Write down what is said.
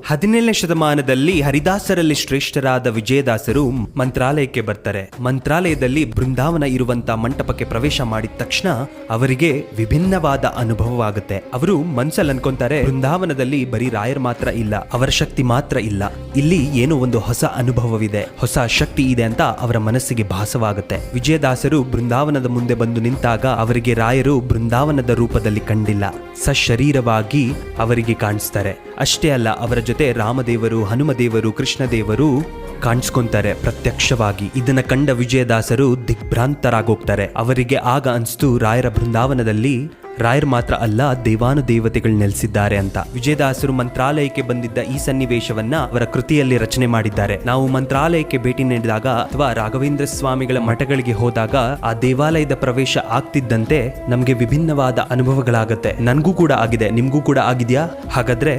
17ನೇ ಶತಮಾನದಲ್ಲಿ ಹರಿದಾಸರಲ್ಲಿ ಶ್ರೇಷ್ಠರಾದ ವಿಜಯದಾಸರು ಮಂತ್ರಾಲಯಕ್ಕೆ ಬರ್ತಾರೆ. ಮಂತ್ರಾಲಯದಲ್ಲಿ ಬೃಂದಾವನ ಇರುವಂತ ಮಂಟಪಕ್ಕೆ ಪ್ರವೇಶ ಮಾಡಿದ ತಕ್ಷಣ ಅವರಿಗೆ ವಿಭಿನ್ನವಾದ ಅನುಭವವಾಗುತ್ತೆ. ಅವರು ಮನ್ಸಲ್ಲಿ ಅನ್ಕೊಂತಾರೆ, ಬೃಂದಾವನದಲ್ಲಿ ಬರೀ ರಾಯರ್ ಮಾತ್ರ ಇಲ್ಲ, ಅವರ ಶಕ್ತಿ ಮಾತ್ರ ಇಲ್ಲ, ಇಲ್ಲಿ ಏನೋ ಒಂದು ಹೊಸ ಅನುಭವವಿದೆ, ಹೊಸ ಶಕ್ತಿ ಇದೆ ಅಂತ ಅವರ ಮನಸ್ಸಿಗೆ ಭಾಸವಾಗುತ್ತೆ. ವಿಜಯದಾಸರು ಬೃಂದಾವನದ ಮುಂದೆ ಬಂದು ನಿಂತಾಗ ಅವರಿಗೆ ರಾಯರು ಬೃಂದಾವನದ ರೂಪದಲ್ಲಿ ಕಂಡಿಲ್ಲ, ಸಶರೀರವಾಗಿ ಅವರಿಗೆ ಕಾಣಿಸ್ತಾರೆ. ಅಷ್ಟೇ ಅಲ್ಲ, ಅವರ ಜೊತೆ ರಾಮದೇವರು, ಹನುಮದೇವರು, ಕೃಷ್ಣದೇವರು ಕಾಣಿಸ್ಕೊಂತಾರೆ ಪ್ರತ್ಯಕ್ಷವಾಗಿ. ಇದನ್ನ ಕಂಡ ವಿಜಯದಾಸರು ದಿಗ್ಭ್ರಾಂತರಾಗೋಗ್ತಾರೆ. ಅವರಿಗೆ ಆಗ ಅನ್ಸ್ತು, ರಾಯರ ಬೃಂದಾವನದಲ್ಲಿ ರಾಯರ್ ಮಾತ್ರ ಅಲ್ಲ, ದೇವಾನುದೇವತೆಗಳು ನೆಲೆಸಿದ್ದಾರೆ ಅಂತ. ವಿಜಯದಾಸರು ಮಂತ್ರಾಲಯಕ್ಕೆ ಬಂದಿದ್ದ ಈ ಸನ್ನಿವೇಶವನ್ನ ಅವರ ಕೃತಿಯಲ್ಲಿ ರಚನೆ ಮಾಡಿದ್ದಾರೆ. ನಾವು ಮಂತ್ರಾಲಯಕ್ಕೆ ಭೇಟಿ ನೀಡಿದಾಗ ಅಥವಾ ರಾಘವೇಂದ್ರ ಸ್ವಾಮಿಗಳ ಮಠಗಳಿಗೆ ಹೋದಾಗ ಆ ದೇವಾಲಯದ ಪ್ರವೇಶ ಆಗ್ತಿದ್ದಂತೆ ನಮ್ಗೆ ವಿಭಿನ್ನವಾದ ಅನುಭವಗಳಾಗತ್ತೆ. ನನ್ಗೂ ಕೂಡ ಆಗಿದೆ, ನಿಮ್ಗೂ ಕೂಡ ಆಗಿದ್ಯಾ? ಹಾಗಾದ್ರೆ